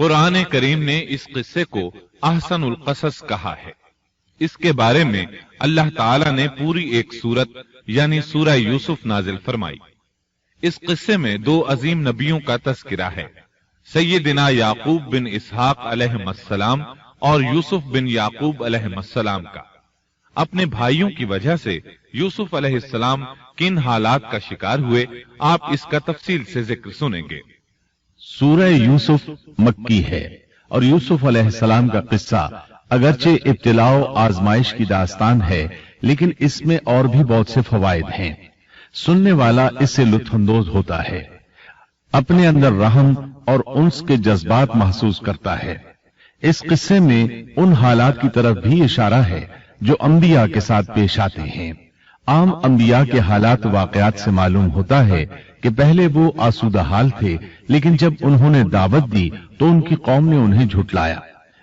قرآن کریم نے اس قصے کو احسن القصص کہا ہے۔ اس کے بارے میں اللہ تعالی نے پوری ایک سورت یعنی سورہ یوسف نازل فرمائی۔ اس قصے میں دو عظیم نبیوں کا تذکرہ ہے، سیدنا یعقوب بن اسحاق علیہ السلام اور یوسف بن یعقوب علیہ السلام کا۔ اپنے بھائیوں کی وجہ سے یوسف علیہ السلام کن حالات کا شکار ہوئے، آپ اس کا تفصیل سے ذکر سنیں گے۔ سورہ یوسف مکی ہے اور یوسف علیہ السلام کا قصہ اگرچہ ابتلاء و آزمائش کی داستان ہے، لیکن اس میں اور بھی بہت سے فوائد ہیں۔ سننے والا اس سے لطف اندوز ہوتا ہے، اپنے اندر رحم اور انس کے جذبات محسوس کرتا ہے۔ اس قصے میں ان حالات کی طرف بھی اشارہ ہے جو انبیاء کے ساتھ پیش آتے ہیں۔ عام انبیاء کے حالات واقعات سے معلوم ہوتا ہے کہ پہلے وہ آسودہ حال تھے، لیکن جب انہوں نے دعوت دی تو ان کی قوم نے انہیں جھٹلایا،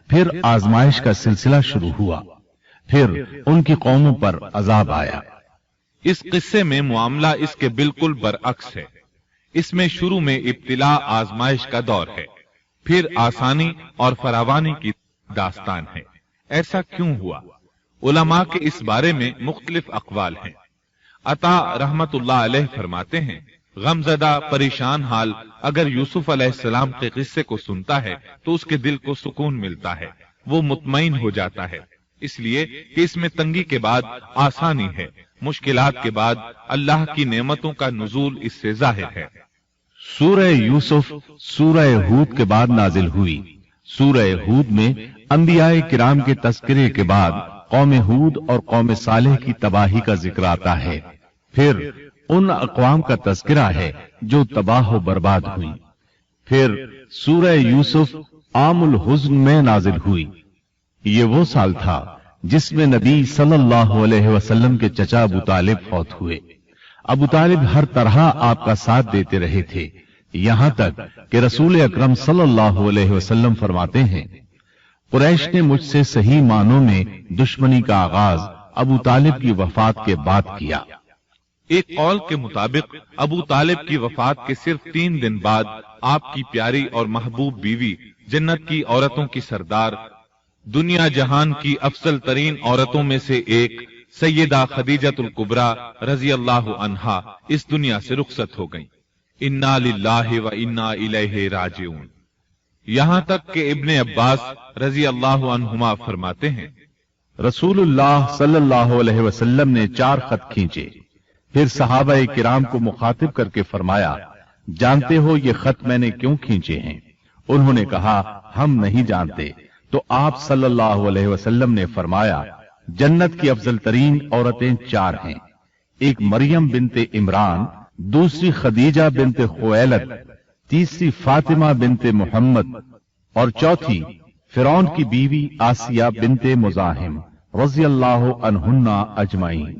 پھر آزمائش کا سلسلہ شروع ہوا، پھر ان کی قوموں پر عذاب آیا۔ اس قصے میں معاملہ اس کے بالکل برعکس ہے۔ اس میں شروع میں ابتلاء آزمائش کا دور ہے، پھر آسانی اور فراوانی کی داستان ہے۔ ایسا کیوں ہوا؟ علماء کے اس بارے میں مختلف اقوال ہیں۔ عطا رحمت اللہ علیہ فرماتے ہیں، غمزدہ پریشان حال اگر یوسف علیہ السلام کے قصے کو سنتا ہے تو اس کے دل کو سکون ملتا ہے، وہ مطمئن ہو جاتا ہے، اس لیے کہ اس میں تنگی کے بعد آسانی ہے، مشکلات کے بعد اللہ کی نعمتوں کا نزول اس سے ظاہر ہے۔ سورہ یوسف سورہ ہود کے بعد نازل ہوئی۔ سورہ ہود میں انبیاء کرام کے تذکرے کے بعد قوم ہود اور قوم صالح کی تباہی کا ذکر آتا ہے، پھر ان اقوام کا تذکرہ ہے جو تباہ و برباد ہوئی۔ پھر سورہ یوسف عام الحزن میں نازل ہوئی۔ یہ وہ سال تھا جس میں نبی صلی اللہ علیہ وسلم کے چچا ابو طالب فوت ہوئے۔ ابو طالب ہر طرح آپ کا ساتھ دیتے رہے تھے، یہاں تک کہ رسول اکرم صلی اللہ علیہ وسلم فرماتے ہیں، قریش نے مجھ سے صحیح معنوں میں دشمنی کا آغاز ابو طالب کی وفات کے بعد کیا۔ ایک قول کے مطابق ابو طالب کی وفات کے صرف 3 دن بعد آپ کی پیاری اور محبوب بیوی، جنت کی عورتوں کی سردار، دنیا جہان کی افضل ترین عورتوں میں سے ایک سیدہ خدیجۃ الکبریٰ رضی اللہ عنہا اس دنیا سے رخصت ہو گئیں۔ انا للہ و انا الیہ راجعون۔ یہاں تک کہ ابن عباس رضی اللہ عنہما فرماتے ہیں، رسول اللہ صلی اللہ علیہ وسلم نے 4 خط کھینچے، پھر صحابہ کرام کو مخاطب کر کے فرمایا، جانتے ہو یہ خط میں نے کیوں کھینچے ہیں؟ انہوں نے کہا، ہم نہیں جانتے۔ تو آپ صلی اللہ علیہ وسلم نے فرمایا، جنت کی افضل ترین عورتیں 4 ہیں، ایک مریم بنت عمران، دوسری خدیجہ بنت خویلد، تیسری فاطمہ بنت محمد اور چوتھی فرعون کی بیوی آسیہ بنت مزاحم رضی اللہ عنہن اجمعین۔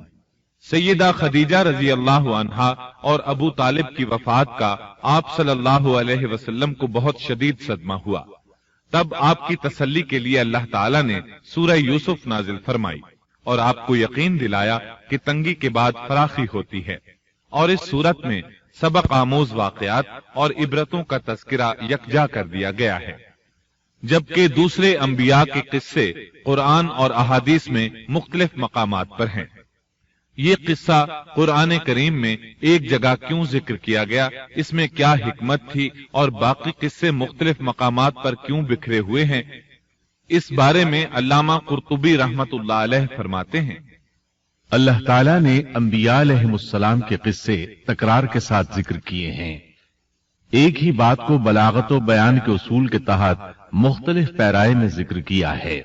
سیدہ خدیجہ رضی اللہ عنہا اور ابو طالب کی وفات کا آپ صلی اللہ علیہ وسلم کو بہت شدید صدمہ ہوا۔ تب آپ کی تسلی کے لیے اللہ تعالیٰ نے سورہ یوسف نازل فرمائی اور آپ کو یقین دلایا کہ تنگی کے بعد فراخی ہوتی ہے، اور اس صورت میں سبق آموز واقعات اور عبرتوں کا تذکرہ یکجا کر دیا گیا ہے، جبکہ دوسرے انبیاء کے قصے قرآن اور احادیث میں مختلف مقامات پر ہیں۔ یہ قصہ قرآن کریم میں ایک جگہ کیوں ذکر کیا گیا، اس میں کیا حکمت تھی، اور باقی قصے مختلف مقامات پر کیوں بکھرے ہوئے ہیں، اس بارے میں علامہ قرطبی رحمت اللہ علیہ فرماتے ہیں، اللہ تعالیٰ نے انبیاء علیہ السلام کے قصے تکرار کے ساتھ ذکر کیے ہیں۔ ایک ہی بات کو بلاغت و بیان کے اصول کے تحت مختلف پیرائے میں ذکر کیا ہے،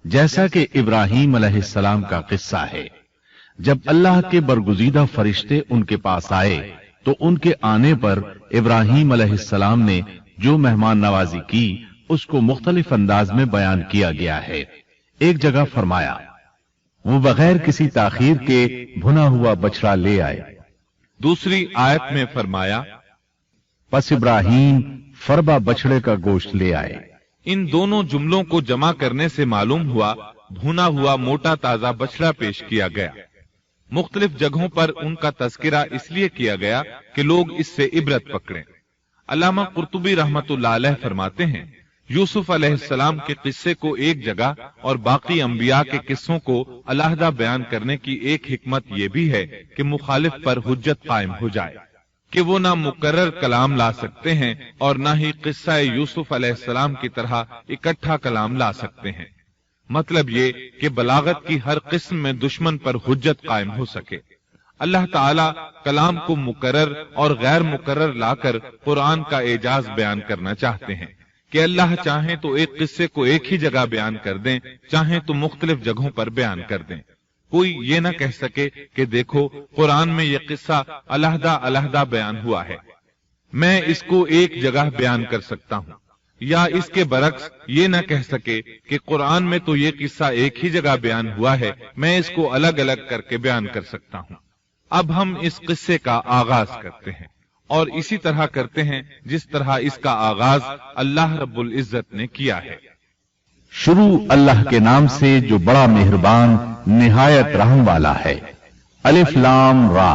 جیسا کہ ابراہیم علیہ السلام کا قصہ ہے۔ جب اللہ کے برگزیدہ فرشتے ان کے پاس آئے تو ان کے آنے پر ابراہیم علیہ السلام نے جو مہمان نوازی کی اس کو مختلف انداز میں بیان کیا گیا ہے۔ ایک جگہ فرمایا، وہ بغیر کسی تاخیر کے بھنا ہوا بچڑا لے آئے۔ دوسری آیت میں فرمایا، پس ابراہیم فربا بچڑے کا گوشت لے آئے۔ ان دونوں جملوں کو جمع کرنے سے معلوم ہوا بھنا ہوا موٹا تازہ بچڑا پیش کیا گیا۔ مختلف جگہوں پر ان کا تذکرہ اس لیے کیا گیا کہ لوگ اس سے عبرت پکڑیں۔ علامہ قرطبی رحمت اللہ علیہ فرماتے ہیں، यूसुफ अलैहिस्सलाम के किस्से को एक जगह और बाकी अंबिया के किस्सों को अलहदा बयान करने की एक हिकमत यह भी है कि मुखालिफ पर हुज्जत कायम हो जाए कि वो ना मुकर्रर कलाम ला सकते हैं और ना ही किस्सा यूसुफ अलैहिस्सलाम की तरह इकट्ठा कलाम ला सकते हैं। मतलब ये कि बलागत की हर किस्म में दुश्मन पर हुज्जत कायम हो सके। अल्लाह ताला कलाम को मुकर्रर और गैर मुकर्रर लाकर कुरान का एजाज बयान करना चाहते हैं कि अल्लाह चाहे तो एक किस्से को एक ही जगह बयान कर दें, चाहे तो मुख्तलिफ जगहों पर बयान कर दें। कोई ये न कह सके कि देखो कुरान में यह किस्सा अलहदा अलहदा बयान हुआ है, मैं इसको एक जगह बयान कर सकता हूं, या इसके बरक्स ये न कह सके कि कुरान में तो ये किस्सा एक ही जगह बयान हुआ है, मैं इसको अलग अलग करके बयान कर सकता हूं। अब हम इस किस्से का आगाज करते हैं और इसी तरह करते हैं जिस तरह इसका आगाज अल्लाह रब्बुल इज्जत ने किया है। शुरू अल्लाह के नाम से जो बड़ा मेहरबान निहायत रहम वाला है। अलिफ लाम रा,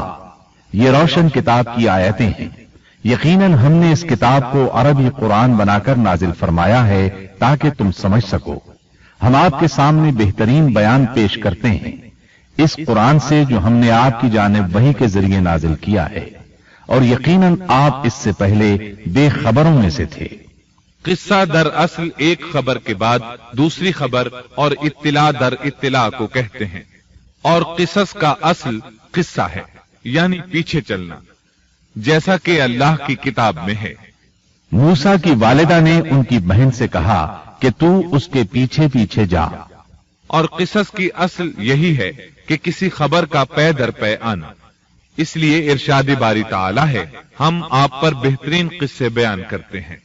ये रोशन किताब की आयतें हैं। यकीनन हमने इस किताब को अरबी कुरान बनाकर नाजिल फरमाया है ताकि तुम समझ सको। हम आपके सामने बेहतरीन बयान पेश करते हैं इस कुरान से जो हमने आपकी जानिब वही के जरिए नाजिल किया है, और यकीनन आप इससे पहले बेखबरों में से थे। किस्सा दर असल एक खबर के बाद दूसरी खबर और इत्तिला दर इत्तिला को कहते हैं, और किसस का असल किस्सा है यानी पीछे चलना, जैसा कि अल्लाह की किताब में है। मूसा की वालिदा ने उनकी बहन से कहा कि तू उसके पीछे पीछे जा, और किसस की असल यही है कि किसी खबर का पै दर पै आना। इसलिए इरशाद बारी ताला है, हम आप पर बेहतरीन किस्से बयान करते हैं,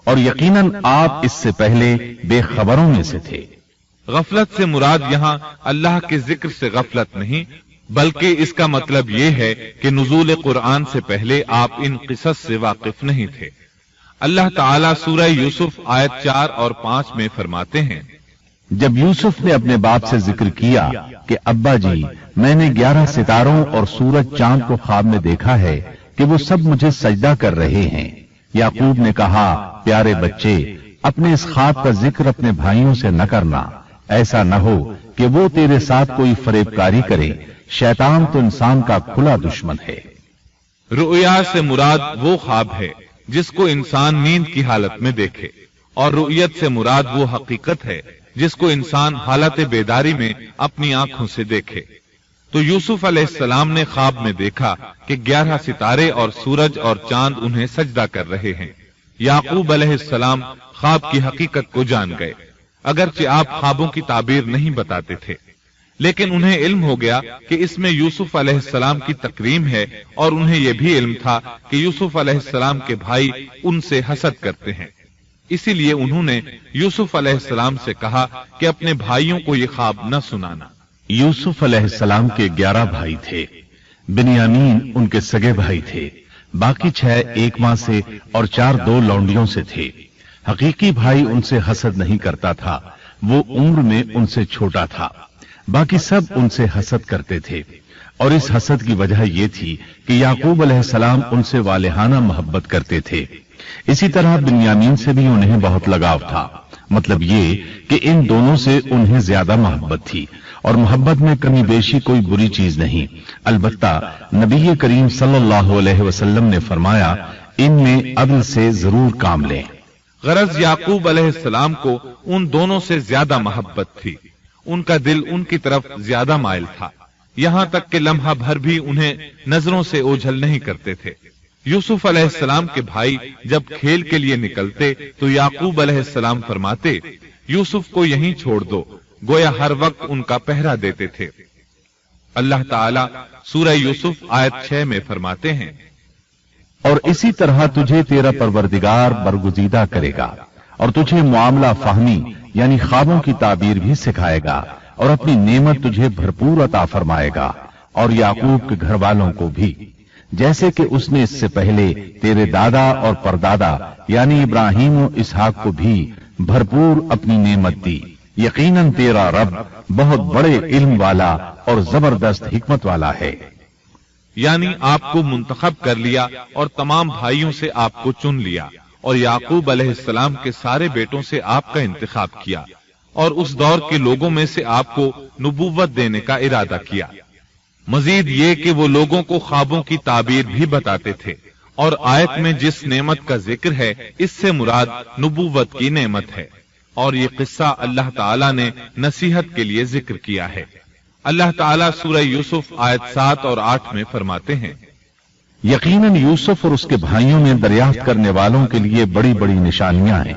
और यकीनन आप इससे पहले बेखबरों में से थे। गफलत से मुराद यहाँ अल्लाह के जिक्र से गफलत नहीं, बल्कि इसका मतलब ये है कि नुज़ूल कुरान से पहले आप इन किसस से वाकिफ नहीं थे। अल्लाह ताला सूरह यूसुफ आयत 4 और 5 में फरमाते हैं, जब यूसुफ ने अपने बाप से जिक्र किया कि अब्बा जी, मैंने 11 सितारों और सूरज चांद को ख्वाब में देखा है कि वो सब मुझे सजदा कर रहे हैं। याकूब ने कहा, प्यारे बच्चे, अपने इस ख्वाब का जिक्र अपने भाइयों से न करना, ऐसा न हो कि वो तेरे साथ कोई फरेबकारी करे। शैतान तो इंसान का खुला दुश्मन है। रुया से मुराद वो ख्वाब है जिसको इंसान नींद की हालत में देखे, और रुयत से मुराद वो हकीकत है जिसको इंसान हालत बेदारी में अपनी आंखों से देखे। तो यूसुफ अलैहिस्सलाम ने ख्वाब में देखा कि 11 सितारे और सूरज और चांद उन्हें सजदा कर रहे हैं। याकूब अलैहिस्सलाम ख्वाब की हकीकत को जान गए, अगरचे आप ख्वाबों की ताबीर नहीं बताते थे, लेकिन उन्हें इल्म हो गया कि इसमें यूसुफ अलैहिस्सलाम की तकरीम है, और उन्हें यह भी इल्म था कि यूसुफ अलैहिस्सलाम के भाई उनसे हसद करते हैं। इसीलिए उन्होंने यूसुफ अलैहिस्सलाम से कहा कि अपने भाइयों को ये ख्वाब न सुनाना। यूसुफ अलैहिस्सलाम के 11 भाई थे। बिन्यामीन उनके सगे भाई थे, बाकी 6 एक मां से और 4 2 लौंडियों से थे। हकीकी भाई उनसे हसद नहीं करता था, वो उम्र में उनसे छोटा था। बाकी सब उनसे हसद करते थे, और इस हसद की वजह यह थी कि याकूब अलैहिस्सलाम उनसे वालिहाना मोहब्बत करते थे। इसी तरह बिन्यामीन से भी उन्हें बहुत लगाव था। मतलब ये कि इन दोनों से उन्हें ज्यादा मोहब्बत थी, और मोहब्बत में कमी बेशी कोई बुरी चीज नहीं। अलबत्ता नबी करीम सल्लल्लाहु अलैहि वसल्लम ने फरमाया, इनमें अदल से जरूर काम लें। गरज याकूब अलैहिस्सलाम को उन दोनों से ज्यादा मोहब्बत थी, उनका दिल उनकी तरफ ज्यादा माइल था, यहां तक कि लम्हा भर भी उन्हें नजरों से ओझल नहीं करते थे। यूसुफ अलैहिस्सलाम के भाई जब खेल के लिए निकलते तो याकूब अलैहिस्सलाम फरमाते, यूसुफ को यहीं छोड़ दो, गोया हर वक्त उनका पहरा देते थे। अल्लाह ताला सूरह यूसुफ आयत 6 में फरमाते हैं, और इसी तरह तुझे तेरा परवरदिगार बरगुजीदा करेगा, और तुझे मामला फाहमी यानी ख्वाबों की ताबीर भी सिखाएगा, और अपनी नेमत तुझे भरपूर अता फरमाएगा, और याकूब के घर वालों को भी, जैसे कि उसने इससे पहले तेरे दादा और परदादा यानी इब्राहिम और इसहाक को भी भरपूर अपनी नेमत दी। यकीनन तेरा रब बहुत बड़े इल्म वाला और जबरदस्त हिकमत वाला है। यानी आपको मुंतखब कर लिया और तमाम भाइयों से आपको चुन लिया, اور یعقوب علیہ السلام کے سارے بیٹوں سے آپ کا انتخاب کیا اور اس دور کے لوگوں میں سے آپ کو نبوت دینے کا ارادہ کیا۔ مزید یہ کہ وہ لوگوں کو خوابوں کی تعبیر بھی بتاتے تھے، اور آیت میں جس نعمت کا ذکر ہے اس سے مراد نبوت کی نعمت ہے، اور یہ قصہ اللہ تعالیٰ نے نصیحت کے لیے ذکر کیا ہے۔ اللہ تعالیٰ سورہ یوسف آیت 7 اور 8 میں فرماتے ہیں، یقیناً یوسف اور اس کے بھائیوں میں دریافت کرنے والوں کے لیے بڑی بڑی نشانیاں ہیں،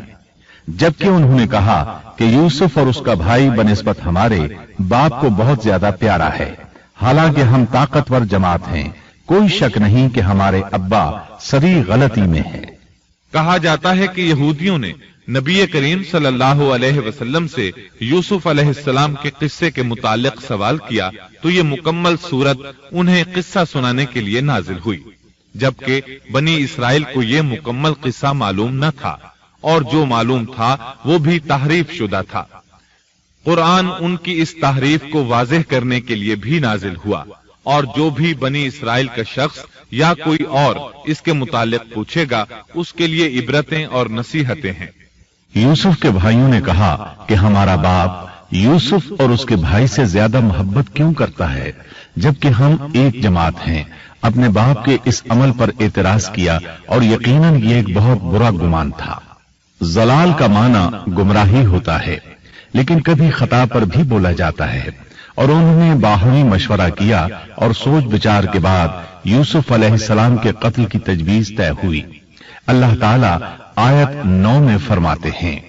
جبکہ انہوں نے کہا کہ یوسف اور اس کا بھائی بنسبت ہمارے باپ کو بہت زیادہ پیارا ہے، حالانکہ ہم طاقتور جماعت ہیں، کوئی شک نہیں کہ ہمارے ابا سری غلطی میں ہیں۔ کہا جاتا ہے کہ یہودیوں نے نبی کریم صلی اللہ علیہ وسلم سے یوسف علیہ السلام کے قصے کے متعلق سوال کیا تو یہ مکمل سورت انہیں قصہ سنانے کے لیے نازل ہوئی، جبکہ بنی اسرائیل کو یہ مکمل قصہ معلوم نہ تھا، اور جو معلوم تھا وہ بھی تحریف شدہ تھا۔ قرآن ان کی اس تحریف کو واضح کرنے کے لیے بھی نازل ہوا، اور جو بھی بنی اسرائیل کا شخص یا کوئی اور اس کے متعلق پوچھے گا اس کے لیے عبرتیں اور نصیحتیں ہیں۔ یوسف کے بھائیوں نے کہا کہ ہمارا باپ یوسف اور اس کے بھائی سے زیادہ محبت کیوں کرتا ہے، جبکہ ہم ایک جماعت ہیں۔ اپنے باپ کے اس عمل پر اعتراض کیا، اور یقیناً یہ ایک بہت برا گمان تھا۔ ضلال کا معنی گمراہی ہوتا ہے، لیکن کبھی خطا پر بھی بولا جاتا ہے، اور انہوں نے باہمی مشورہ کیا اور سوچ بچار کے بعد یوسف علیہ السلام کے قتل کی تجویز طے ہوئی۔ اللہ تعالیٰ آیت 9 میں فرماتے ہیں،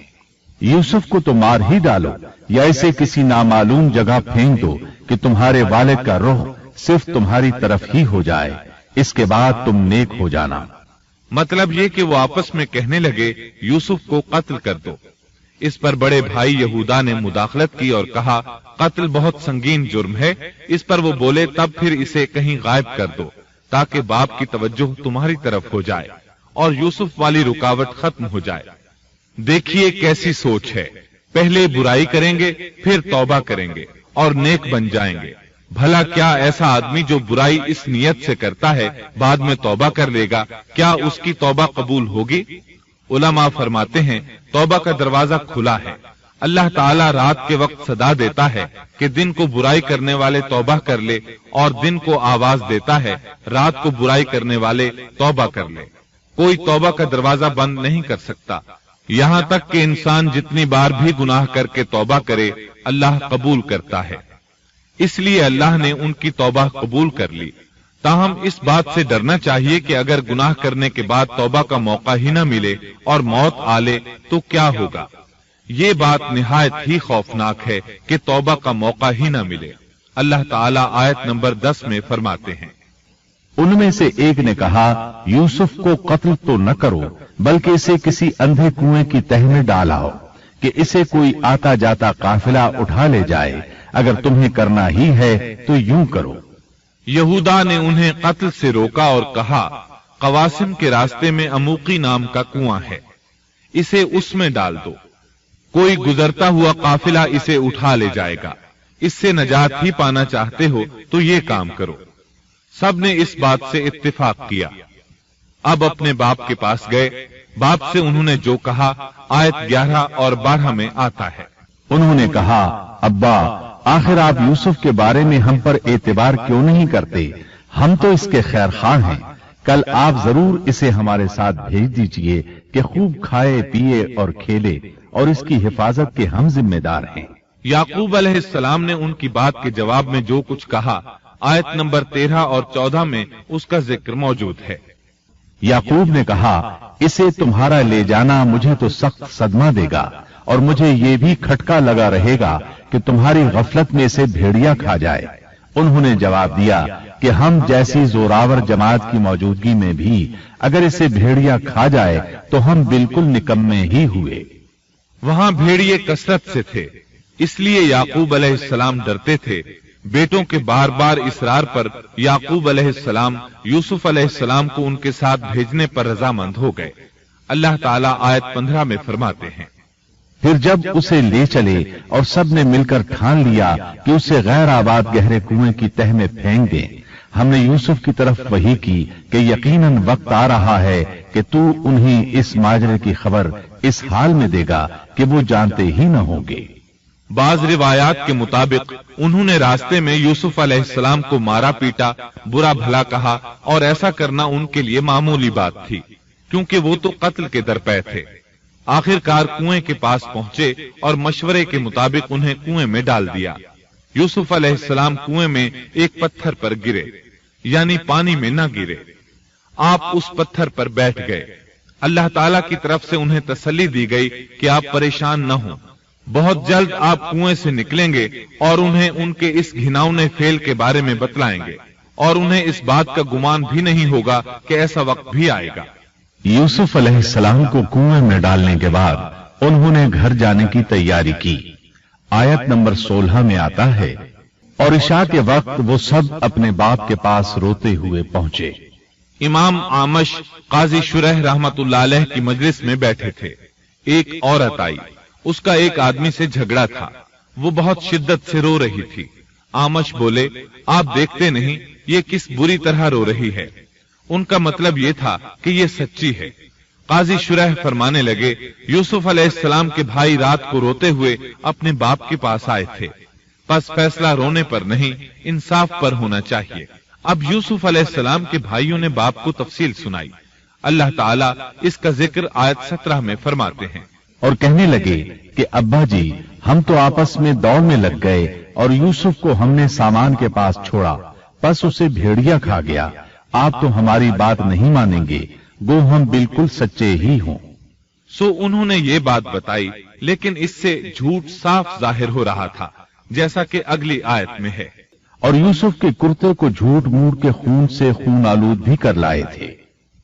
یوسف کو تو مار ہی ڈالو یا اسے کسی نامعلوم جگہ پھینک دو کہ تمہارے والد کا رخ صرف تمہاری طرف ہی ہو جائے، اس کے بعد تم نیک ہو جانا۔ مطلب یہ کہ وہ آپس میں کہنے لگے یوسف کو قتل کر دو۔ اس پر بڑے بھائی یہودا نے مداخلت کی اور کہا قتل بہت سنگین جرم ہے، اس پر وہ بولے تب پھر اسے کہیں غائب کر دو تاکہ باپ کی توجہ تمہاری طرف ہو جائے اور یوسف والی رکاوٹ ختم ہو جائے۔ دیکھیے کیسی سوچ ہے، پہلے برائی کریں گے پھر توبہ کریں گے اور نیک بن جائیں گے۔ بھلا کیا ایسا آدمی جو برائی اس نیت سے کرتا ہے بعد میں توبہ کر لے گا، کیا اس کی توبہ قبول ہوگی؟ علماء فرماتے ہیں توبہ کا دروازہ کھلا ہے۔ اللہ تعالیٰ رات کے وقت صدا دیتا ہے کہ دن کو برائی کرنے والے توبہ کر لے، اور دن کو آواز دیتا ہے رات کو برائی کرنے والے توبہ کر لے۔ کوئی توبہ کا دروازہ بند نہیں کر سکتا، یہاں تک کہ انسان جتنی بار بھی گناہ کر کے توبہ کرے اللہ قبول کرتا ہے۔ اس لیے اللہ نے ان کی توبہ قبول کر لی۔ تاہم اس بات سے ڈرنا چاہیے کہ اگر گناہ کرنے کے بعد توبہ کا موقع ہی نہ ملے اور موت آ لے تو کیا ہوگا؟ یہ بات نہایت ہی خوفناک ہے کہ توبہ کا موقع ہی نہ ملے۔ اللہ تعالیٰ آیت نمبر 10 میں فرماتے ہیں، ان میں سے ایک نے کہا یوسف کو قتل تو نہ کرو بلکہ اسے کسی اندھے کنویں کی تہ میں ڈالاؤ کہ اسے کوئی آتا جاتا قافلہ اٹھا لے جائے، اگر تمہیں کرنا ہی ہے تو یوں کرو۔ یہودا نے انہیں قتل سے روکا اور کہا قواسم کے راستے میں اموقی نام کا کنواں ہے، اسے اس میں ڈال دو، کوئی گزرتا ہوا قافلہ اسے اٹھا لے جائے گا، اس سے نجات ہی پانا چاہتے ہو تو یہ کام کرو۔ سب نے اس بات سے اتفاق کیا۔ اب اپنے باپ کے پاس گئے، باپ سے انہوں نے جو کہا آیت 11 اور 12 میں آتا ہے، انہوں نے کہا ابا آخر آپ یوسف کے بارے میں ہم پر اعتبار کیوں نہیں کرتے؟ ہم تو اس کے خیر خواہ ہیں، کل آپ ضرور اسے ہمارے ساتھ بھیج دیجئے کہ خوب کھائے پیے اور کھیلے، اور اس کی حفاظت کے ہم ذمہ دار ہیں۔ یعقوب علیہ السلام نے ان کی بات کے جواب میں جو کچھ کہا آیت نمبر 13 اور 14 میں اس کا ذکر موجود ہے۔ یعقوب نے کہا اسے تمہارا لے جانا مجھے تو سخت صدمہ دے گا، اور مجھے یہ بھی کھٹکا لگا رہے گا کہ تمہاری غفلت میں اسے بھیڑیا کھا جائے۔ انہوں نے جواب دیا کہ ہم جیسی زوراور جماعت کی موجودگی میں بھی اگر اسے بھیڑیا کھا جائے تو ہم بالکل نکمے ہی ہوئے۔ وہاں بھیڑیے کثرت سے تھے، اس لیے یعقوب علیہ السلام ڈرتے تھے۔ بیٹوں کے بار بار اصرار پر یعقوب علیہ السلام یوسف علیہ السلام کو ان کے ساتھ بھیجنے پر رضامند ہو گئے۔ اللہ تعالیٰ آیت 15 میں فرماتے ہیں، پھر جب اسے لے چلے اور سب نے مل کر ٹھان لیا کہ اسے غیر آباد گہرے کنویں کی تہ میں پھینک دیں، ہم نے یوسف کی طرف وحی کی کہ یقیناً وقت آ رہا ہے कि तू उन्हें इस माजरे की खबर इस हाल में देगा कि वो जानते ही न होंगे। बाज रिवायात के मुताबिक उन्होंने रास्ते में यूसुफ अलैहिस्सलाम को मारा पीटा, बुरा भला कहा और ऐसा करना उनके लिए मामूली बात थी, क्योंकि वो तो कत्ल के दरपे थे। आखिरकार कुएं के पास पहुंचे और मशवरे के मुताबिक उन्हें कुएं में डाल दिया। यूसुफ अलैहिस्सलाम कुएं में एक पत्थर पर गिरे, यानी पानी में न गिरे। आप उस पत्थर पर बैठ गए। अल्लाह ताला की तरफ से उन्हें तसल्ली दी गई कि आप परेशान न हों, बहुत जल्द आप कुएं से निकलेंगे और उन्हें उनके इस घिनौने फेल के बारे में बतलाएंगे और उन्हें इस बात का गुमान भी नहीं होगा कि ऐसा वक्त भी आएगा। यूसुफ अलैहिस्सलाम को कुएं में डालने के बाद उन्होंने घर जाने की तैयारी की। आयत नंबर 16 में आता है, और इशा के वक्त वो सब अपने बाप के पास रोते हुए पहुंचे। इमाम आमश काजी शुरह रहमतुल्लाह अलैह की मजलिस में बैठे थे। एक औरत आई, उसका एक आदमी से झगड़ा था। वो बहुत शिद्दत से रो रही थी। आमश बोले, आप देखते नहीं ये किस बुरी तरह रो रही है। उनका मतलब ये था कि ये सच्ची है। काजी शुरह फरमाने लगे, यूसुफ अलैहिस्सलाम के भाई रात को रोते हुए अपने बाप के पास आए थे, बस फैसला रोने पर नहीं, इंसाफ पर होना चाहिए। अब यूसुफ अलैहिस्सलाम के भाइयों ने बाप को तफसील सुनाई। अल्लाह ताला इसका जिक्र आयत 17 में फरमाते हैं, और कहने लगे कि अब्बा जी, हम तो आपस में दौड़ में लग गए और यूसुफ को हमने सामान के पास छोड़ा, बस उसे भेड़िया खा गया। आप तो हमारी बात नहीं मानेंगे, गो हम बिल्कुल सच्चे ही हों। सो उन्होंने ये बात बताई, लेकिन इससे झूठ साफ जाहिर हो रहा था, जैसा कि अगली आयत में है। और यूसुफ के कुर्ते को झूठ मूठ के खून से खून आलूद भी कर लाए थे।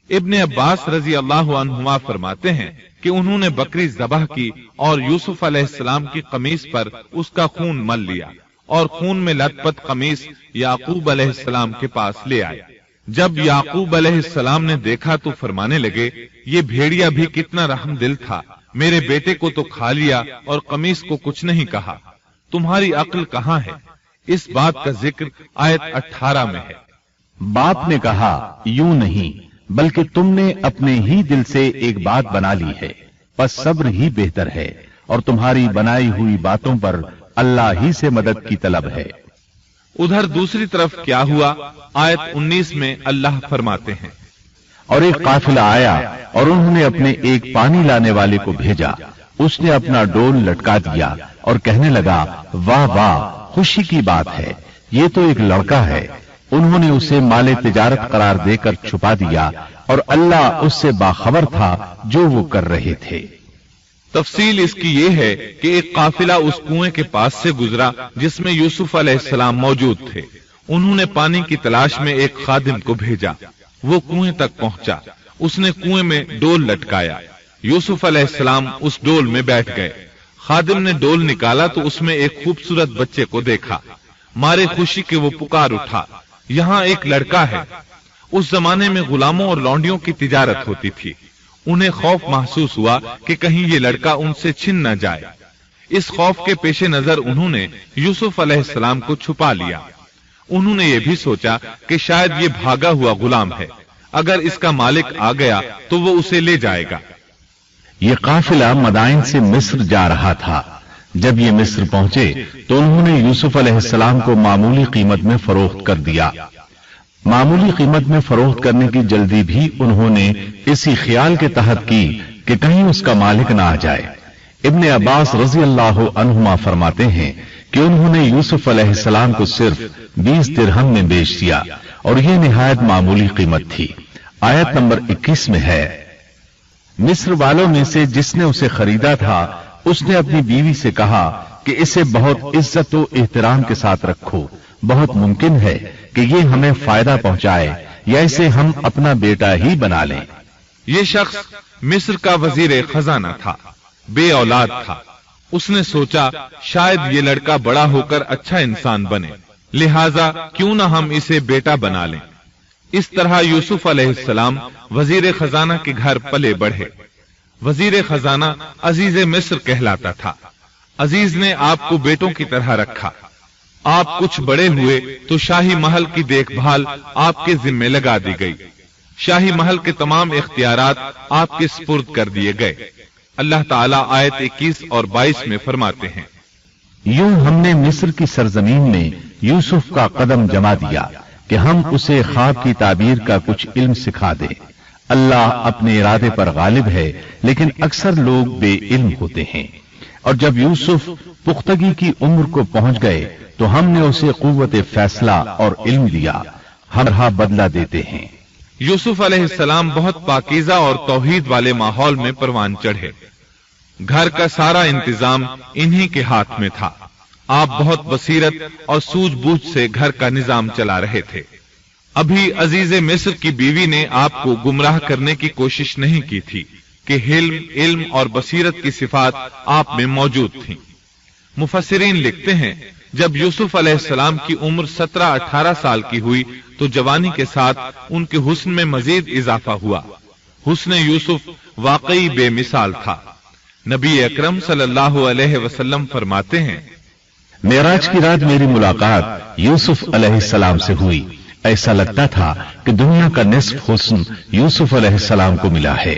इब्ने अब्बास रजी अल्लाह अन्हुमा फरमाते हैं कि उन्होंने बकरी ज़बह की और यूसुफ अलैहिस्सलाम की कमीज पर उसका खून मल लिया और खून में लथपथ कमीज याकूब अलैहिस्सलाम के पास ले आए। जब याकूब अलैहिस्सलाम ने देखा तो फरमाने लगे, ये भेड़िया भी कितना रहमदिल था, मेरे बेटे को तो खा लिया और कमीज को कुछ नहीं कहा। तुम्हारी अक्ल कहाँ है? इस बात का जिक्र आयत 18 में है। बाप ने कहा, यूं नहीं, बल्कि तुमने अपने ही दिल से एक बात बना ली है, बस सब्र ही बेहतर है और तुम्हारी बनाई हुई बातों पर अल्लाह ही से मदद की तलब है। उधर दूसरी तरफ क्या हुआ? आयत 19 में अल्लाह फरमाते हैं, और एक काफिला आया और उन्होंने अपने एक पानी लाने वाले को भेजा। उसने अपना डोल लटका दिया और कहने लगा, वाह वाह, खुशी की बात है, ये तो एक लड़का है। उन्होंने उसे माले तिजारत करार देकर छुपा दिया और अल्लाह उससे बाखबर था जो वो कर रहे थे। तफसील इसकी ये है कि एक काफिला उस कुएं के पास से गुजरा जिसमें यूसुफ अलैहिस्सलाम मौजूद थे। उन्होंने पानी की तलाश में एक खादिम को भेजा। वो कुएं तक पहुंचा, उसने कुएं में डोल लटकाया। यूसुफ अलैहिस्सलाम उस डोल में बैठ गए। खादिम ने डोल निकाला तो उसमें एक खूबसूरत बच्चे को देखा। मारे खुशी के वो पुकार उठा, यहाँ एक लड़का है। उस जमाने में गुलामों और लौंडियों की तिजारत होती थी। उन्हें खौफ महसूस हुआ कि कहीं ये लड़का उनसे छिन न जाए। इस खौफ के पेशे नजर उन्होंने यूसुफ अलैहिस्सलाम को छुपा लिया। उन्होंने ये भी सोचा कि शायद ये भागा हुआ गुलाम है, अगर इसका मालिक आ गया तो वो उसे ले जाएगा। ये काफिला मदाइन से मिस्र जा रहा था। जब ये मिस्र पहुंचे तो उन्होंने यूसुफ अलैहिस्सलाम को मामूली कीमत में फरोख्त कर दिया। मामूली कीमत में फरोख्त करने की जल्दी भी उन्होंने इसी ख्याल के तहत की कि कहीं उसका मालिक ना आ जाए। इब्ने अब्बास रजी अल्लाह अन्हुमा फरमाते हैं कि उन्होंने यूसुफ अलैहिस्सलाम को सिर्फ 20 दिरहम में बेच दिया और यह निहायत मामूली कीमत थी। आयत नंबर 21 में है, मिस्र वालों में से जिसने उसे खरीदा था उसने अपनी बीवी से कहा कि इसे बहुत इज्जत और एहतराम के साथ रखो, बहुत मुमकिन है कि ये हमें फायदा पहुंचाए या इसे हम अपना बेटा ही बना लें। ये शख्स मिस्र का वजीर खजाना था, बे औलाद था। उसने सोचा शायद ये लड़का बड़ा होकर अच्छा इंसान बने, लिहाजा क्यों न हम इसे बेटा बना लें। इस तरह यूसुफ अलैहिस्सलाम वजीर खजाना के घर पले बढ़े। वजीर खजाना अजीज मिस्र कहलाता था। अजीज ने आपको बेटों की तरह रखा। आप कुछ बड़े हुए तो शाही महल की देखभाल आपके जिम्मे लगा दी गई। شاہی محل کے تمام اختیارات آپ کے سپرد کر دیے گئے۔ اللہ تعالیٰ آیت 21 اور 22 میں فرماتے ہیں، یوں ہم نے مصر کی سرزمین میں یوسف کا قدم جما دیا کہ ہم اسے خواب کی تعبیر کا کچھ علم سکھا دیں۔ اللہ اپنے ارادے پر غالب ہے، لیکن اکثر لوگ بے علم ہوتے ہیں۔ اور جب یوسف پختگی کی عمر کو پہنچ گئے تو ہم نے اسے قوت فیصلہ اور علم دیا، ہر ہاں بدلہ دیتے ہیں۔ یوسف علیہ السلام بہت پاکیزہ اور توحید والے ماحول میں پروان چڑھے۔ گھر کا سارا انتظام انہی کے ہاتھ میں تھا۔ آپ بہت بصیرت اور سوجھ بوجھ سے گھر کا نظام چلا رہے تھے۔ ابھی عزیز مصر کی بیوی نے آپ کو گمراہ کرنے کی کوشش نہیں کی تھی کہ علم اور بصیرت کی صفات آپ میں موجود تھیں۔ مفسرین لکھتے ہیں، جب یوسف علیہ السلام کی عمر 17-18 سال کی ہوئی تو جوانی کے ساتھ ان کے حسن میں مزید اضافہ ہوا۔ حسن یوسف واقعی بے مثال تھا۔ نبی اکرم صلی اللہ علیہ وسلم فرماتے ہیں، معراج کی رات میری ملاقات یوسف علیہ السلام سے ہوئی۔ ایسا لگتا تھا کہ دنیا کا نصف حسن یوسف علیہ السلام کو ملا ہے۔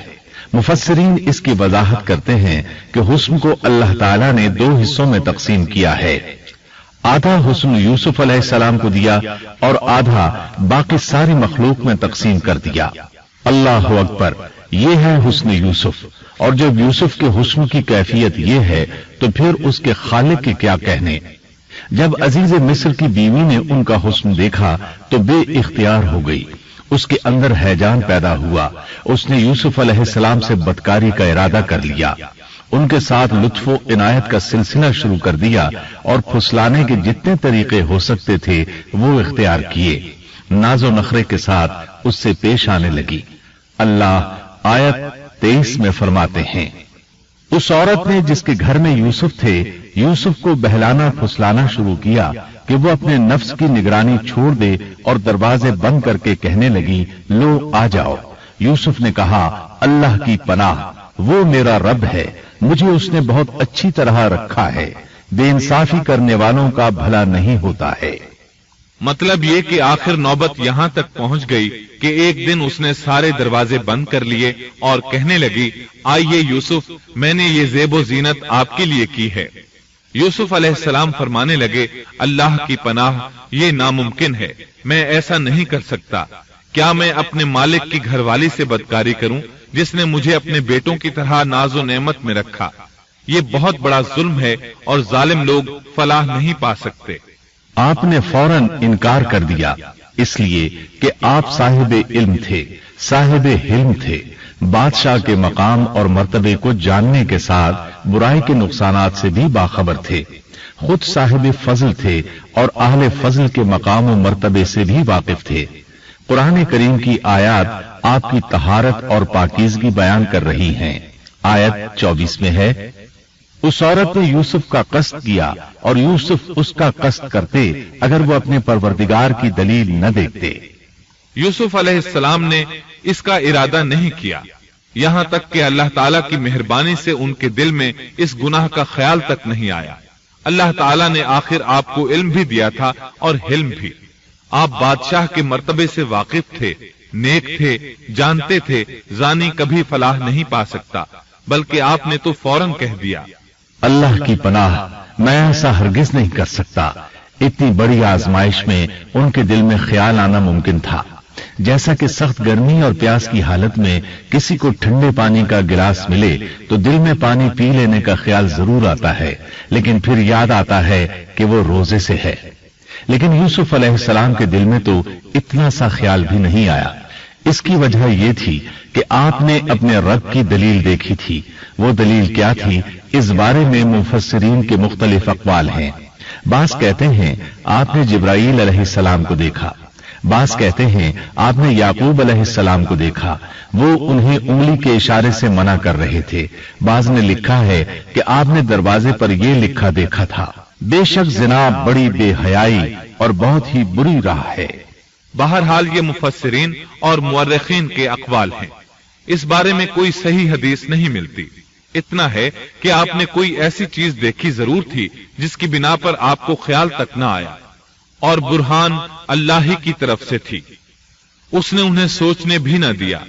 مفسرین اس کی وضاحت کرتے ہیں کہ حسن کو اللہ تعالیٰ نے 2 حصوں میں تقسیم کیا ہے۔ آدھا حسن یوسف علیہ السلام کو دیا اور آدھا باقی ساری مخلوق میں تقسیم کر دیا۔ اللہ اکبر، یہ ہے حسن یوسف۔ اور جب یوسف کے حسن کی کیفیت یہ ہے تو پھر اس کے خالق کے کیا کہنے۔ جب عزیز مصر کی بیوی نے ان کا حسن دیکھا تو بے اختیار ہو گئی، اس کے اندر ہیجان پیدا ہوا۔ اس نے یوسف علیہ السلام سے بدکاری کا ارادہ کر لیا، ان کے ساتھ لطف و عنایت کا سلسلہ شروع کر دیا اور پھسلانے کے جتنے طریقے ہو سکتے تھے وہ اختیار کیے۔ ناز و نخرے کے ساتھ اس سے پیش آنے لگی۔ اللہ آیت 23 میں فرماتے ہیں، اس عورت نے جس کے گھر میں یوسف تھے یوسف کو بہلانا پھسلانا شروع کیا کہ وہ اپنے نفس کی نگرانی چھوڑ دے اور دروازے بند کر کے کہنے لگی، لو آ جاؤ۔ یوسف نے کہا، اللہ کی پناہ، وہ میرا رب ہے، مجھے اس نے بہت اچھی طرح رکھا ہے، بے انصافی کرنے والوں کا بھلا نہیں ہوتا ہے۔ مطلب یہ کہ آخر نوبت یہاں تک پہنچ گئی کہ ایک دن اس نے سارے دروازے بند کر لیے اور کہنے لگی، آئیے یوسف، میں نے یہ زیب و زینت آپ کے لیے کی ہے۔ یوسف علیہ السلام فرمانے لگے، اللہ کی پناہ، یہ ناممکن ہے، میں ایسا نہیں کر سکتا۔ کیا میں اپنے مالک کی گھر والی سے بدکاری کروں جس نے مجھے اپنے بیٹوں کی طرح ناز و نعمت میں رکھا؟ یہ بہت بڑا ظلم ہے اور ظالم لوگ فلاح نہیں پا سکتے۔ آپ نے فوراً انکار کر دیا، اس لیے کہ آپ صاحب علم تھے، صاحب حلم تھے، بادشاہ کے مقام اور مرتبے کو جاننے کے ساتھ برائی کے نقصانات سے بھی باخبر تھے، خود صاحب فضل تھے اور اہل فضل کے مقام و مرتبے سے بھی واقف تھے۔ قرآن کریم کی آیات آپ کی طہارت اور پاکیزگی بیان کر رہی ہیں۔ آیت 24 میں ہے، اس عورت نے یوسف کا قصد کیا اور یوسف اس کا قصد کرتے اگر وہ اپنے پروردگار کی دلیل نہ دیکھتے۔ یوسف علیہ السلام نے اس کا ارادہ نہیں کیا، یہاں تک کہ اللہ تعالیٰ کی مہربانی سے ان کے دل میں اس گناہ کا خیال تک نہیں آیا۔ اللہ تعالیٰ نے آخر آپ کو علم بھی دیا تھا اور حلم بھی۔ آپ بادشاہ کے مرتبے سے واقف تھے، نیک تھے، جانتے تھے زانی کبھی فلاح نہیں پا سکتا، بلکہ آپ نے تو فوراً کہہ دیا، اللہ کی پناہ، میں ایسا ہرگز نہیں کر سکتا۔ اتنی بڑی آزمائش میں ان کے دل میں خیال آنا ممکن تھا، جیسا کہ سخت گرمی اور پیاس کی حالت میں کسی کو ٹھنڈے پانی کا گلاس ملے تو دل میں پانی پی لینے کا خیال ضرور آتا ہے، لیکن پھر یاد آتا ہے کہ وہ روزے سے ہے۔ لیکن یوسف علیہ السلام کے دل میں تو اتنا سا خیال بھی نہیں آیا۔ اس کی وجہ یہ تھی کہ آپ نے اپنے رب کی دلیل دیکھی تھی۔ وہ دلیل کیا تھی، اس بارے میں مفسرین کے مختلف اقوال ہیں۔ بعض کہتے ہیں آپ نے جبرائیل علیہ السلام کو دیکھا، بعض کہتے ہیں آپ نے یعقوب علیہ السلام کو دیکھا، وہ انہیں انگلی کے اشارے سے منع کر رہے تھے۔ بعض نے لکھا ہے کہ آپ نے دروازے پر یہ لکھا دیکھا تھا، بے شک زنا بڑی بے حیائی اور بہت ہی بری راہ ہے۔ بہرحال یہ مفسرین اور مورخین کے اقوال ہیں، اس بارے میں کوئی صحیح حدیث نہیں ملتی۔ اتنا ہے کہ آپ نے کوئی ایسی چیز دیکھی ضرور تھی جس کی بنا پر آپ کو خیال تک نہ آیا، اور برہان اللہ ہی کی طرف سے تھی۔ उसने उन्हें सोचने भी न दिया।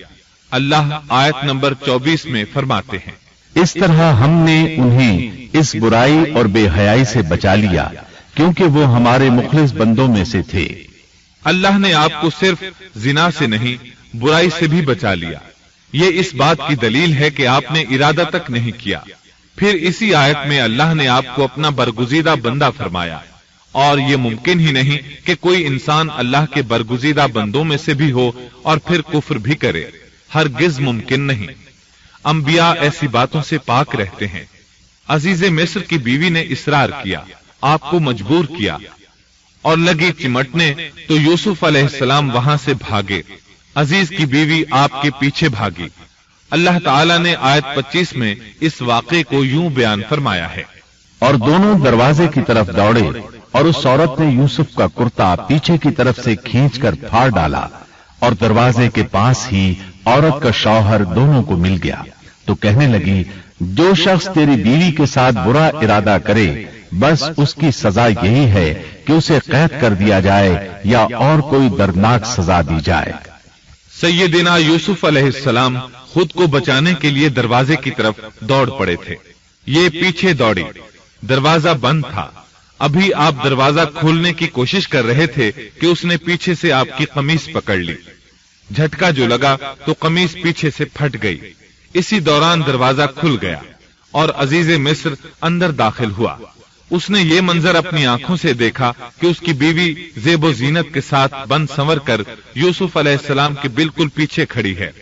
अल्लाह आयत नंबर 24 में फरमाते हैं, इस तरह हमने उन्हें इस बुराई और बेहयाई से बचा लिया क्योंकि वो हमारे मुखलिस बंदों में से थे। अल्लाह ने आपको सिर्फ जिना से नहीं बुराई से भी बचा लिया। ये इस बात की दलील है कि आपने इरादा तक नहीं किया। फिर इसी आयत में अल्लाह ने आपको अपना बरगुजीदा बंदा फरमाया, और ये मुमकिन ही नहीं कि कोई इंसान अल्लाह के बरगुजीदा बंदों में से भी हो और फिर कुफ्र भी करे। हरगिज मुमकिन नहीं। अंबिया ऐसी बातों से पाक रहते हैं। अजीज मिस्र की बीवी ने इसरार किया, आपको मजबूर किया और लगी चिमटने, तो यूसुफ अलैहिस्सलाम वहां से भागे। अजीज की बीवी आपके पीछे भागी। अल्लाह ताला ने आयत 25 में इस वाक़े को यूं बयान फरमाया है, और दोनों दरवाजे की तरफ दौड़े और उस औरत ने यूसुफ का कुर्ता पीछे की तरफ से खींचकर फाड़ डाला और दरवाजे के पास ही औरत का शौहर दोनों को मिल गया। तो कहने लगी, जो शख्स तेरी बीवी के साथ बुरा इरादा करे बस उसकी सजा यही है कि उसे कैद कर दिया जाए या और कोई दर्दनाक सजा दी जाए। सैयदना यूसुफ अलैहिस्सलाम खुद को बचाने के लिए दरवाजे की तरफ दौड़ पड़े थे। ये पीछे दौड़ी, दरवाजा बंद था। अभी आप दरवाजा खोलने की कोशिश कर रहे थे कि उसने पीछे से आपकी कमीज पकड़ ली। झटका जो लगा तो कमीज पीछे से फट गई। इसी दौरान दरवाजा खुल गया और अजीज मिस्र अंदर दाखिल हुआ। उसने ये मंजर अपनी आंखों से देखा कि उसकी बीवी ज़ेबो ज़ीनत के साथ बन संवर कर यूसुफ अलैहिस्सलाम के बिल्कुल पीछे खड़ी है।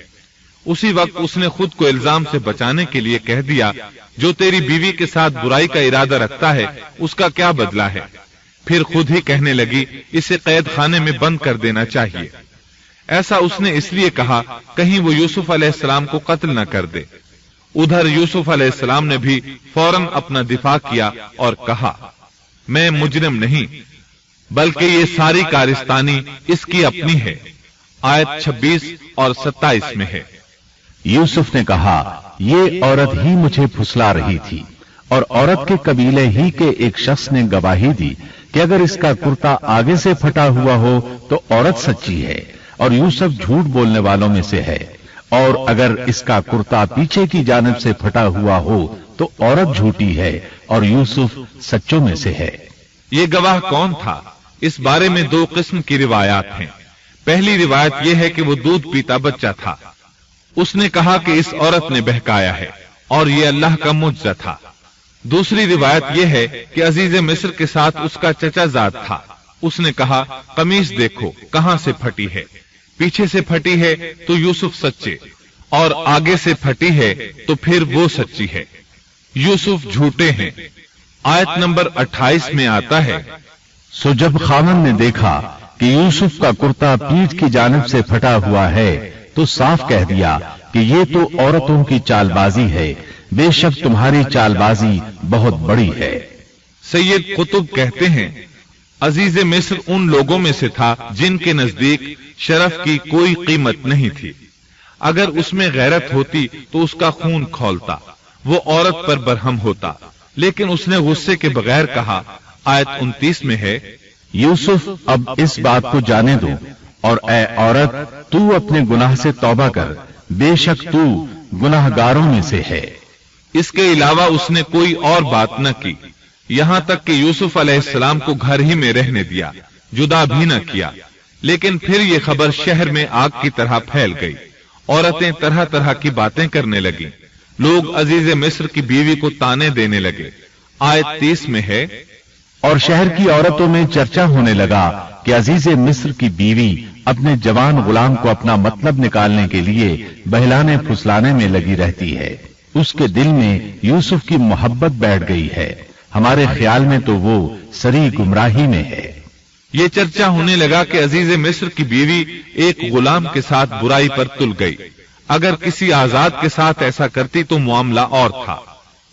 उसी वक्त उसने खुद को इल्जाम से बचाने के लिए कह दिया, जो तेरी बीवी के साथ बुराई का इरादा रखता है उसका क्या बदला है। फिर खुद ही कहने लगी, इसे कैद खाने में बंद कर देना चाहिए। ऐसा उसने इसलिए कहा कहीं वो यूसुफ अलैहिस्सलाम को कत्ल न कर दे। उधर यूसुफ अलैहिस्सलाम ने भी फौरन अपना दिफा किया और कहा, मैं मुजरिम नहीं, बल्कि ये सारी कारिस्तानी इसकी अपनी है। आयत 26 और 27 में है। यूसुफ ने कहा, ये औरत ही मुझे फुसला रही थी, और औरत के कबीले ही के एक शख्स ने गवाही दी कि अगर इसका कुर्ता आगे से फटा हुआ हो तो औरत सच्ची है और यूसुफ झूठ बोलने वालों में से है, और अगर इसका कुर्ता पीछे की जानिब से फटा हुआ हो तो औरत झूठी है और यूसुफ सच्चों में से है। ये गवाह कौन था? इस बारे में दो किस्म की रिवायात हैं। पहली रिवायत यह है कि वो दूध पीता बच्चा था। उसने कहा कि इस औरत ने बहकाया है और ये अल्लाह का मुअज्जा था। दूसरी रिवायत यह है कि अजीज मिस्र के साथ उसका चचाजाद था। उसने कहा, कमीज देखो कहां से फटी है, पीछे से फटी है तो यूसुफ सच्चे, और आगे से फटी है तो फिर वो सच्ची है। यूसुफ झूठे हैं। आयत नंबर 28 में आता है, सो जब खामन ने देखा कि यूसुफ का कुर्ता पीठ की जानिब से फटा हुआ है तो साफ कह दिया कि ये तो औरतों की चालबाजी है, बेशक तुम्हारी चालबाजी बहुत बड़ी है। सैयद कुतुब कहते हैं, अजीज मिस्र उन लोगों में से था जिनके नजदीक शरफ की कोई कीमत नहीं थी। अगर उसमें गैरत होती तो उसका खून खौलता, वो औरत पर बरहम होता, लेकिन उसने गुस्से के बगैर कहा। आयत 29 में है, यूसुफ अब इस बात को जाने दो, और ए औरत तू अपने गुनाह से तौबा कर, बेशक तू गुनाहगारों में से है। इसके अलावा उसने कोई और बात न की, यहां तक कि यूसुफ अलैहिस्सलाम को घर ही में रहने दिया, जुदा भी न किया। लेकिन फिर ये खबर शहर में आग की तरह फैल गई। औरतें तरह तरह की बातें करने लगी। लोग अजीज मिस्र की बीवी को ताने देने लगे। आयत 30 में है, और शहर की औरतों में चर्चा होने लगा कि अजीज मिस्र की बीवी अपने जवान गुलाम को अपना मतलब निकालने के लिए बहलाने फुसलाने में लगी रहती है। उसके दिल में यूसुफ की मोहब्बत बैठ गई है, हमारे ख्याल में तो वो सरी गुमराही में है। ये चर्चा होने लगा कि अजीज मिस्र की बीवी एक गुलाम के साथ बुराई पर तुल गई। अगर किसी आजाद के साथ ऐसा करती तो मामला और था।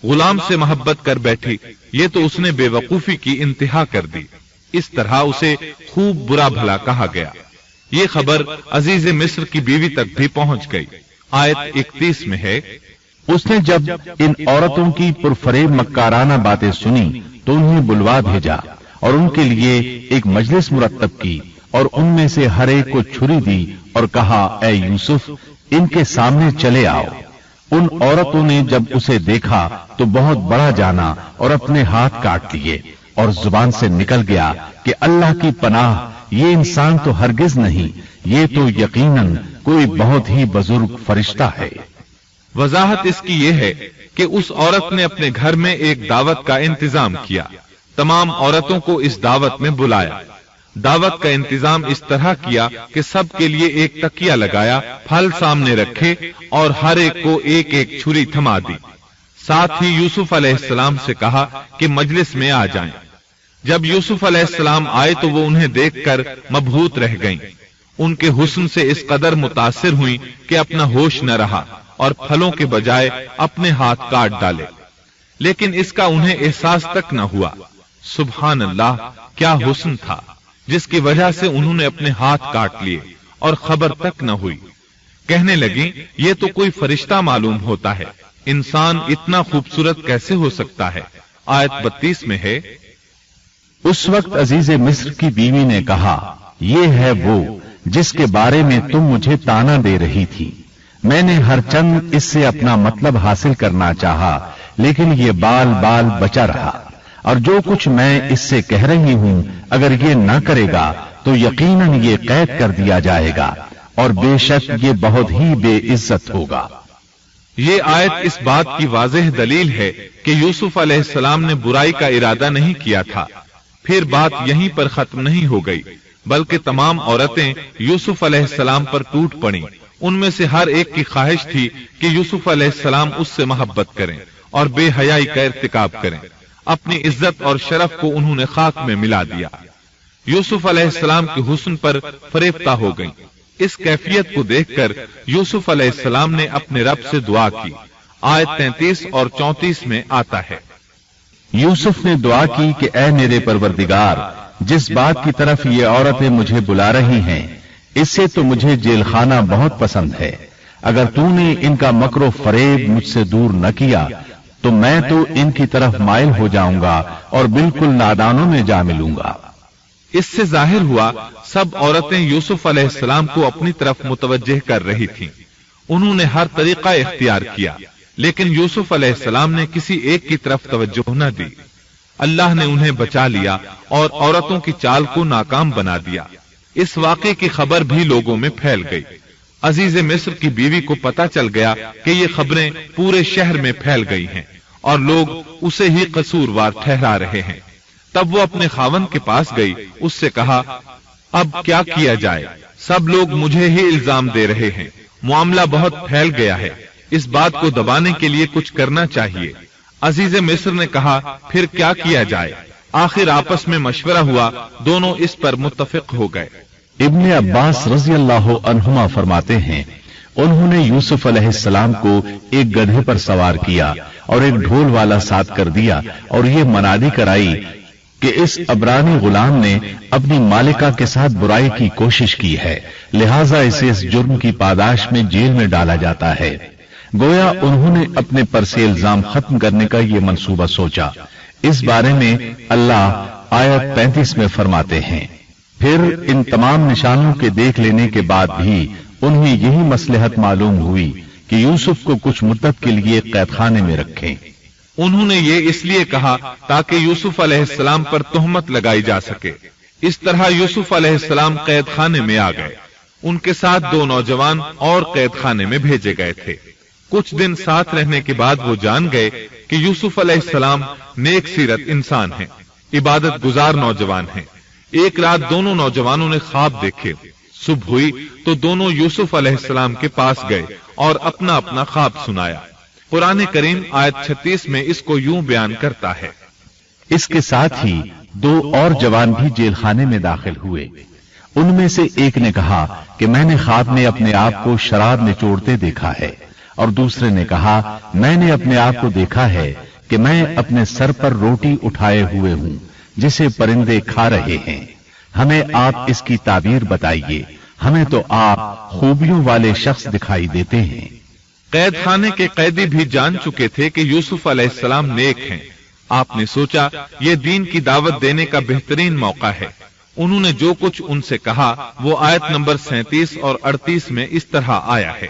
गुलाम से मोहब्बत कर बैठी, ये तो उसने बेवकूफी की इंतहा कर दी। इस तरह उसे खूब बुरा भला कहा गया। ये खबर अजीज मिस्र की बीवी तक भी पहुंच गई। आयत 31 में है, उसने जब इन औरतों की पुरफरेब मक्काराना बातें सुनी तो उन्हें बुलवा भेजा और उनके लिए एक मजलिस मुरत्तब की और उनमें से हर एक को छुरी दी और कहा, ए यूसुफ, इनके सामने चले आओ। उन औरतों ने जब उसे देखा तो बहुत बड़ा जाना और अपने हाथ काट लिए और जुबान से निकल गया कि अल्लाह की पनाह, ये इंसान तो हरगिज नहीं, ये तो यकीनन कोई बहुत ही बुजुर्ग फरिश्ता है। वजाहत इसकी ये है कि उस औरत ने अपने घर में एक दावत का इंतजाम किया, तमाम औरतों को इस दावत में बुलाया। दावत का इंतजाम इस तरह किया कि सब के लिए एक तकिया लगाया, फल सामने रखे और हर एक को एक एक छुरी थमा दी। साथ ही यूसुफ अलैहिस्सलाम से कहा कि मजलिस में आ जाएं। जब यूसुफ अलैहिस्सलाम आए तो वो उन्हें देखकर मबहूत रह गईं। उनके हुस्न से इस कदर मुतासिर हुई कि अपना होश न रहा और फलों के बजाय अपने हाथ काट डाले, लेकिन इसका उन्हें एहसास तक न हुआ। सुभान अल्लाह, क्या हुस्न था जिसकी वजह से उन्होंने अपने हाथ काट लिए और खबर तक न हुई। कहने लगी, ये तो कोई फरिश्ता मालूम होता है, इंसान इतना खूबसूरत कैसे हो सकता है। आयत 32 में है, उस वक्त अजीज मिस्र की बीवी ने कहा, ये है वो जिसके बारे में तुम मुझे ताना दे रही थी। मैंने हर चंद इससे अपना मतलब हासिल करना चाहा, लेकिन ये बाल बाल बचा रहा, और जो कुछ मैं इससे कह रही हूं, अगर ये न करेगा तो यकीनन ये कैद कर दिया जाएगा और बेशक ये बहुत ही बेइज्जत होगा। ये आयत इस बात की वाज़ेह दलील है कि यूसुफ अलैहिस्सलाम ने बुराई का इरादा नहीं किया था। फिर बात यहीं पर खत्म नहीं हो गई, बल्कि तमाम औरतें यूसुफ अलैहिस्सलाम पर टूट पड़ीं। उनमें से हर एक की ख्वाहिश थी कि यूसुफ अलैहिस्सलाम उससे मोहब्बत करें और बेहयाई का इर्तिकाब करें। अपनी इज्जत और शरफ को उन्होंने खाक में मिला दिया। यूसुफ अलैहिस्सलाम के हुस्न पर फरेफ्ता हो गईं। इस कैफियत को देखकर यूसुफ अलैहिस्सलाम ने अपने रब से दुआ की। आयत 33 और 34 में आता है, यूसुफ ने दुआ की कि ऐ मेरे परवरदिगार, जिस बात की तरफ ये औरतें मुझे बुला रही हैं, इससे तो मुझे जेलखाना बहुत पसंद है। अगर तूने इनका मकरो फरेब मुझसे दूर न किया तो मैं तो इनकी तरफ माइल हो जाऊंगा और बिल्कुल नादानों में जा मिलूंगा। इससे जाहिर हुआ सब औरतें यूसुफ अलैहिस्सलाम को अपनी तरफ मुतवज्जह कर रही थीं। उन्होंने हर तरीका इख्तियार किया, लेकिन यूसुफ अलैहिस्सलाम ने किसी एक की तरफ तवज्जो न दी। अल्लाह ने उन्हें बचा लिया और औरतों की चाल को नाकाम बना दिया। इस वाक़े की खबर भी लोगों में फैल गई। अजीज मिस्र की बीवी को पता चल गया कि ये खबरें पूरे शहर में फैल गई हैं और लोग उसे ही कसूरवार ठहरा रहे हैं। तब वो अपने खावंद के पास गई, उससे कहा, अब क्या किया जाए? सब लोग मुझे ही इल्जाम दे रहे हैं, मामला बहुत फैल गया है, इस बात को दबाने के लिए कुछ करना चाहिए। अजीज मिस्र ने कहा, फिर क्या किया जाए? आखिर आपस में मशवरा हुआ, दोनों इस पर मुत्तफिक हो गए। इब्ने अब्बास रज़ी अल्लाह अन्हुमा फरमाते हैं, उन्होंने यूसुफ अलैहिस्सलाम को एक गधे पर सवार किया और एक ढोल वाला साथ कर दिया और ये मनादी कराई कि इस अबरानी गुलाम ने अपनी मालिका के साथ बुराई की कोशिश की है, लिहाजा इसे इस जुर्म की पादाश में जेल में डाला जाता है। गोया उन्होंने अपने पर से इल्जाम खत्म करने का ये मंसूबा सोचा। इस बारे में अल्लाह आयत 35 में फरमाते हैं, फिर इन तमाम निशानों के देख लेने के बाद भी उन्हें यही मसलहत मालूम हुई कि यूसुफ को कुछ मुद्दत के लिए कैदखाने में रखें। उन्होंने ये इसलिए कहा ताकि यूसुफ अलैहिस्सलाम पर तोहमत लगाई जा सके। इस तरह यूसुफ अलैहिस्सलाम कैदखाने में आ गए। उनके साथ 2 नौजवान और कैदखाने में भेजे गए थे। कुछ दिन साथ रहने के बाद वो जान गए कि यूसुफ अलैहिस्सलाम नेक सीरत इंसान हैं, इबादत गुजार नौजवान हैं। एक रात दोनों नौजवानों ने ख्वाब देखे। सुबह हुई तो दोनों यूसुफ अलैहिस्सलाम के पास गए और अपना अपना ख्वाब सुनाया। कुरान करीम आयत 36 में इसको यूं बयान करता है, इसके साथ ही 2 और जवान भी जेलखाने में दाखिल हुए। उनमें से एक ने कहा कि मैंने ख्वाब में अपने आप को शराब निचोड़ते देखा है, और दूसरे ने कहा मैंने अपने आप को देखा है कि मैं अपने सर पर रोटी उठाए हुए हूं जिसे परिंदे खा रहे हैं। हमें आप इसकी ताबीर बताइए, हमें तो आप खूबियों वाले शख्स दिखाई देते हैं। कैदखाने के कैदी भी जान चुके थे कि यूसुफ अलैहिस्सलाम नेक हैं। आपने सोचा ये दीन की दावत देने का बेहतरीन मौका है। उन्होंने जो कुछ उनसे कहा वो आयत नंबर 37 और 38 में इस तरह आया है।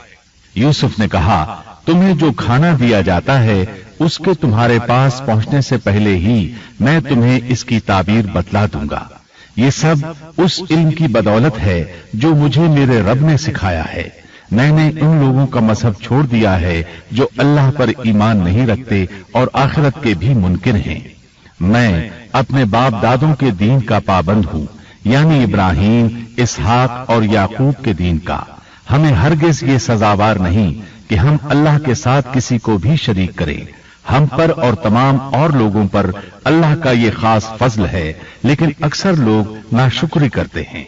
यूसुफ ने कहा, तुम्हें जो खाना दिया जाता है उसके तुम्हारे पास पहुंचने से पहले ही मैं तुम्हें इसकी ताबीर बतला दूंगा। ये सब उस इल्म की बदौलत है जो मुझे मेरे रब ने सिखाया है। मैंने उन लोगों का मजहब छोड़ दिया है जो अल्लाह पर ईमान नहीं रखते और आखिरत के भी मुनकिर हैं। मैं अपने बाप दादों के दीन का पाबंद हूँ, यानी इब्राहीम, इसहाक और याकूब के दीन का। हमें हरगिज ये सजावार नहीं कि हम अल्लाह के साथ किसी को भी शरीक करें। हम पर और तमाम और लोगों पर अल्लाह का ये खास फजल है, लेकिन अक्सर लोग नाशुक्री करते हैं।